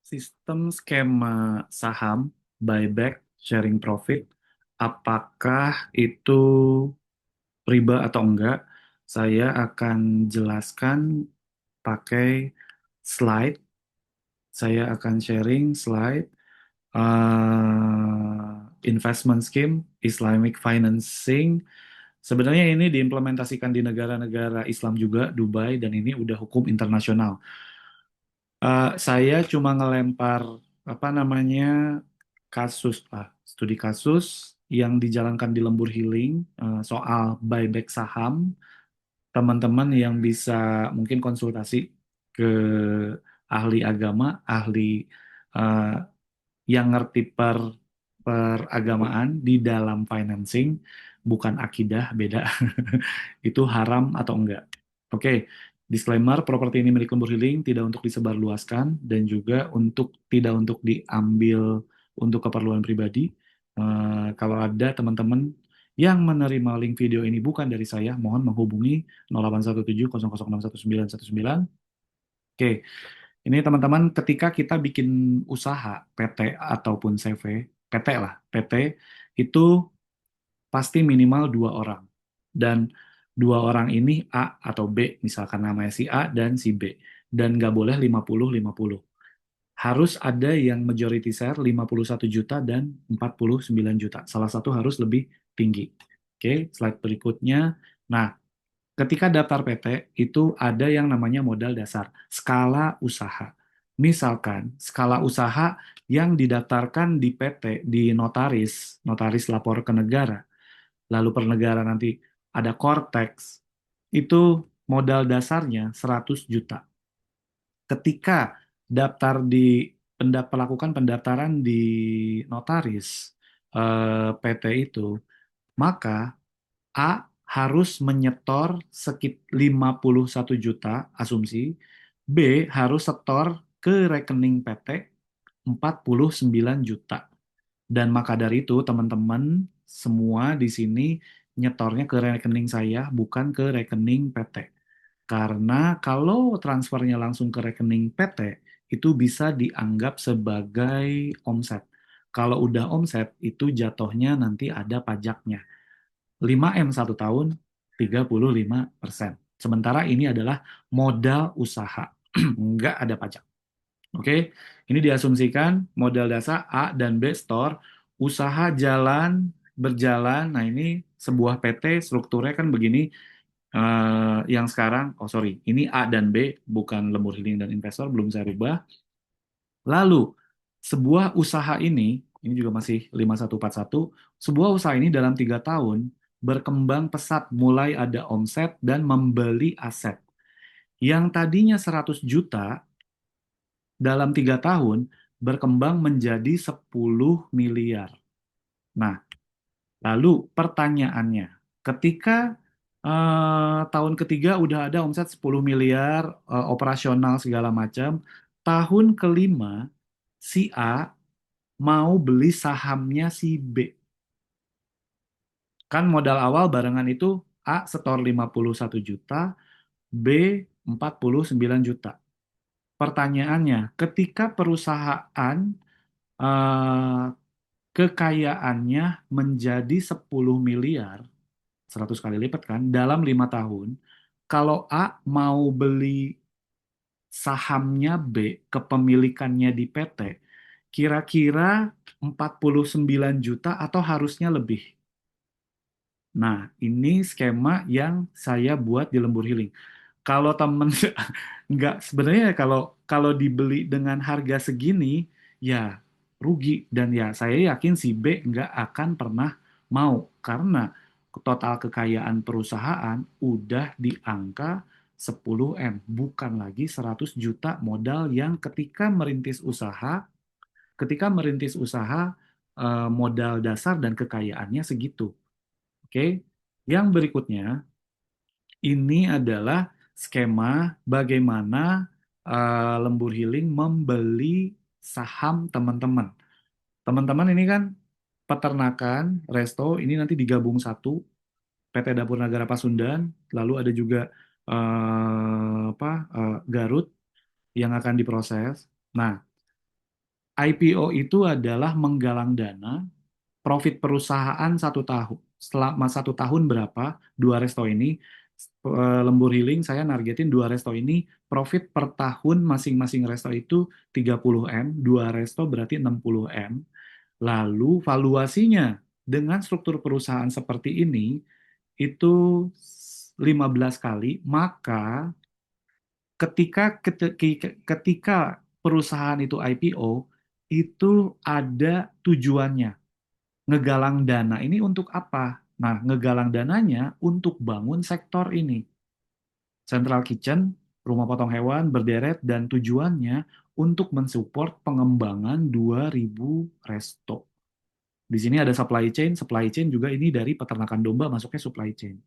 Sistem skema saham, buyback, sharing profit, apakah itu riba atau enggak? Saya akan jelaskan pakai slide. Saya akan sharing slide. Investment scheme, Islamic financing. Sebenarnya ini diimplementasikan di negara-negara Islam juga, Dubai, dan ini udah hukum internasional. Saya cuma ngelempar apa namanya kasus studi kasus yang dijalankan di Lembur Healing soal buyback saham. Teman-teman yang bisa mungkin konsultasi ke ahli agama, ahli eh, yang ngerti peragamaan di dalam financing, bukan akidah, beda. Itu haram atau enggak. Oke, disclaimer, properti ini milik Lembur Healing, tidak untuk disebarluaskan, dan juga tidak untuk diambil untuk keperluan pribadi. Kalau ada teman-teman yang menerima link video ini bukan dari saya, mohon menghubungi 0817 00619119. Oke, ini teman-teman, ketika kita bikin usaha PT ataupun CV, PT lah, PT itu pasti minimal dua orang. Dan dua orang ini A atau B, misalkan namanya si A dan si B. Dan nggak boleh 50-50. Harus ada yang majority share 51 juta dan 49 juta. Salah satu harus lebih tinggi. Oke, slide berikutnya. Nah, ketika daftar PT itu ada yang namanya modal dasar, skala usaha. Misalkan skala usaha yang didaftarkan di PT, di notaris, notaris lapor ke negara, lalu per negara nanti ada Cortex, itu modal dasarnya 100 juta. Ketika daftar di melakukan pendaftaran di notaris PT itu, maka A harus menyetor sekitar 51 juta asumsi, B harus setor ke rekening PT 49 juta. Dan maka dari itu teman-teman semua di sini nyetornya ke rekening saya bukan ke rekening PT. Karena kalau transfernya langsung ke rekening PT itu bisa dianggap sebagai omset. Kalau udah omset itu jatuhnya nanti ada pajaknya. 5M 1 tahun, 35%. Sementara ini adalah modal usaha, nggak ada pajak. Oke, ini diasumsikan modal dasar A dan B store, usaha berjalan. Nah, ini sebuah PT strukturnya kan begini. Yang sekarang, oh sorry, ini A dan B, bukan Lembur Healing dan Investor, belum saya rubah. Lalu, sebuah usaha ini juga masih 5141, sebuah usaha ini dalam 3 tahun berkembang pesat, mulai ada omset dan membeli aset. Yang tadinya 100 juta dalam 3 tahun berkembang menjadi 10 miliar. Nah, lalu pertanyaannya, ketika tahun ketiga udah ada omset 10 miliar, operasional segala macam, tahun kelima si A mau beli sahamnya si B. Kan modal awal barengan itu A setor 51 juta, B 49 juta. Pertanyaannya, ketika perusahaan eh, kekayaannya menjadi 10 miliar, 100 kali lipat kan, dalam 5 tahun, kalau A mau beli sahamnya B, kepemilikannya di PT, kira-kira 49 juta atau harusnya lebih. Nah, ini skema yang saya buat di Lembur Healing. Kalau temen nggak, sebenarnya kalau kalau dibeli dengan harga segini, ya rugi. Dan ya saya yakin si B nggak akan pernah mau. Karena total kekayaan perusahaan udah di angka 10M. Bukan lagi 100 juta modal yang ketika merintis usaha modal dasar dan kekayaannya segitu. Oke, yang berikutnya ini adalah skema bagaimana Lembur Healing membeli saham teman-teman. Teman-teman ini kan peternakan, resto, ini nanti digabung satu, PT Dapur Nagara Pasundan, lalu ada juga Garut yang akan diproses. Nah, IPO itu adalah menggalang dana, profit perusahaan 1 tahun. Selama 1 tahun berapa, dua resto ini, Lembur Healing saya nargetin dua resto ini, profit per tahun masing-masing resto itu 30 M, dua resto berarti 60 M. Lalu valuasinya dengan struktur perusahaan seperti ini, itu 15 kali, maka ketika perusahaan itu IPO, itu ada tujuannya. Ngegalang dana ini untuk apa? Nah, ngegalang dananya untuk bangun sektor ini. Central Kitchen, rumah potong hewan, berderet, dan tujuannya untuk mensupport pengembangan 2.000 resto. Di sini ada supply chain juga ini dari peternakan domba masuknya supply chain.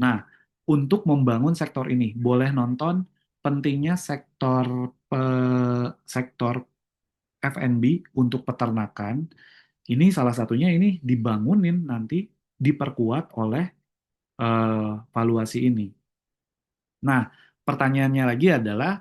Nah, untuk membangun sektor ini, boleh nonton pentingnya sektor F&B untuk peternakan. Ini salah satunya ini dibangunin nanti diperkuat oleh valuasi ini. Nah, pertanyaannya lagi adalah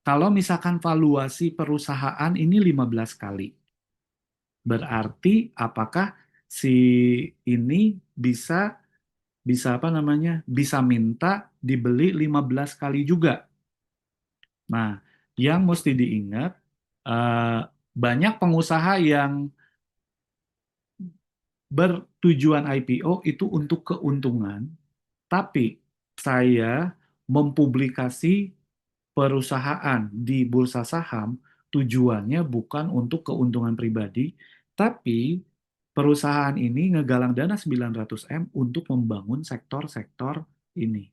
kalau misalkan valuasi perusahaan ini 15 kali, berarti apakah si ini bisa bisa apa namanya? Bisa minta dibeli 15 kali juga. Nah, yang mesti diingat banyak pengusaha yang bertujuan IPO itu untuk keuntungan, tapi saya mempublikasi perusahaan di bursa saham tujuannya bukan untuk keuntungan pribadi, tapi perusahaan ini ngegalang dana 900 M untuk membangun sektor-sektor ini.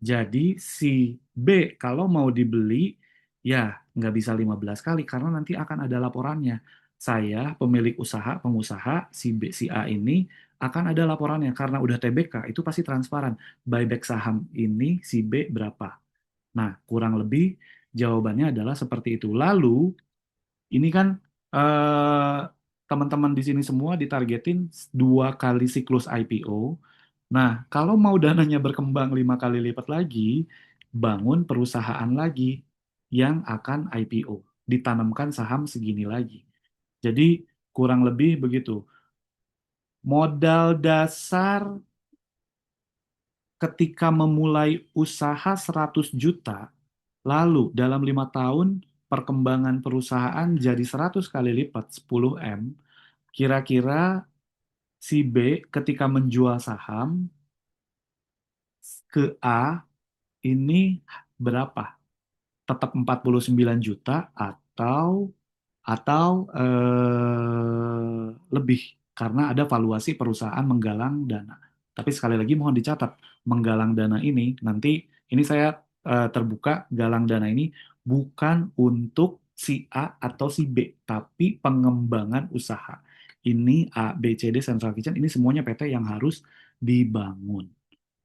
Jadi si B kalau mau dibeli ya nggak bisa 15 kali karena nanti akan ada laporannya. Saya pemilik usaha, pengusaha, si B, si A ini akan ada laporannya karena udah TBK itu pasti transparan. Buyback saham ini si B berapa. Nah, kurang lebih jawabannya adalah seperti itu. Lalu ini kan eh, teman-teman di sini semua ditargetin 2 kali siklus IPO. Nah, kalau mau dananya berkembang 5 kali lipat lagi, bangun perusahaan lagi yang akan IPO, ditanamkan saham segini lagi. Jadi kurang lebih begitu. Modal dasar ketika memulai usaha 100 juta, lalu dalam 5 tahun perkembangan perusahaan jadi 100 kali lipat 10 M, kira-kira si B ketika menjual saham ke A ini berapa? Tetap 49 juta atau lebih karena ada valuasi perusahaan menggalang dana. Tapi sekali lagi mohon dicatat, menggalang dana ini nanti ini saya terbuka galang dana ini bukan untuk si A atau si B, tapi pengembangan usaha. Ini A, B, C, D, Central Kitchen, ini semuanya PT yang harus dibangun.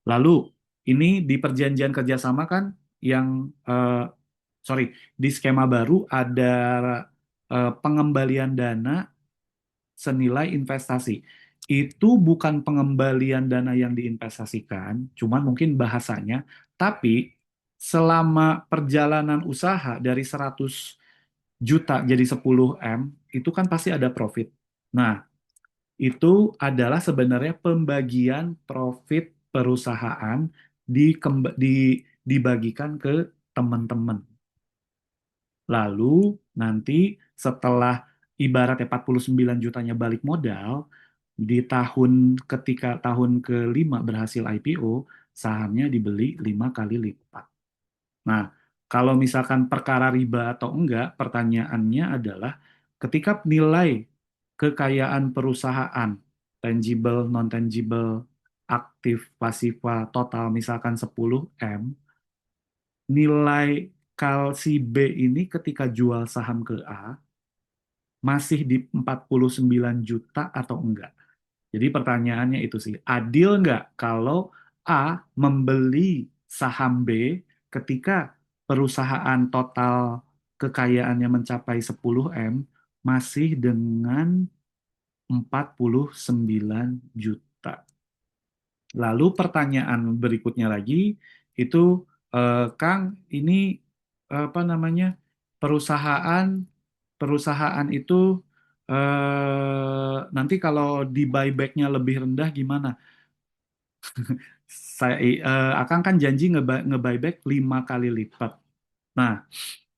Lalu ini di perjanjian kerjasama kan yang sorry, di skema baru ada pengembalian dana senilai investasi. Itu bukan pengembalian dana yang diinvestasikan, cuman mungkin bahasanya, tapi selama perjalanan usaha dari 100 juta jadi 10 M, itu kan pasti ada profit. Nah, itu adalah sebenarnya pembagian profit perusahaan dibagikan ke teman-teman. Lalu nanti setelah ibaratnya 49 jutanya balik modal, di ketika tahun kelima berhasil IPO, sahamnya dibeli 5 kali lipat. Nah, kalau misalkan perkara riba atau enggak, pertanyaannya adalah ketika nilai kekayaan perusahaan, tangible, non-tangible, aktif, pasifa, total misalkan 10 M, nilai kalsi B ini ketika jual saham ke A masih di 49 juta atau enggak? Jadi pertanyaannya itu sih, adil nggak kalau A membeli saham B ketika perusahaan total kekayaannya mencapai 10 M masih dengan 49 juta. Lalu pertanyaan berikutnya lagi itu Kang, ini apa namanya perusahaan perusahaan itu nanti kalau di buybacknya lebih rendah gimana? Saya akan kan janji nge-buyback 5 kali lipat. Nah,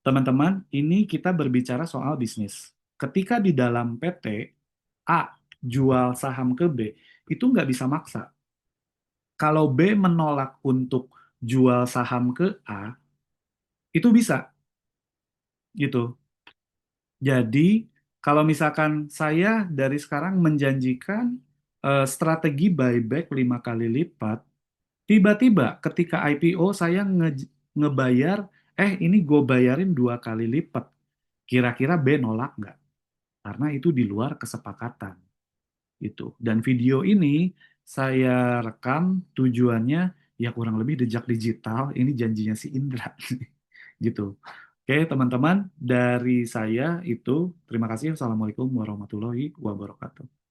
teman-teman, ini kita berbicara soal bisnis. Ketika di dalam PT A jual saham ke B, itu nggak bisa maksa. Kalau B menolak untuk jual saham ke A, itu bisa gitu. Jadi, kalau misalkan saya dari sekarang menjanjikan strategi buyback 5 kali lipat, tiba-tiba ketika IPO saya ngebayar, ini gue bayarin 2 kali lipat. Kira-kira B nolak nggak? Karena itu di luar kesepakatan itu. Dan video ini saya rekam tujuannya ya kurang lebih jejak digital. Ini janjinya si Indra gitu. Oke, teman-teman, dari saya itu terima kasih. Assalamualaikum warahmatullahi wabarakatuh.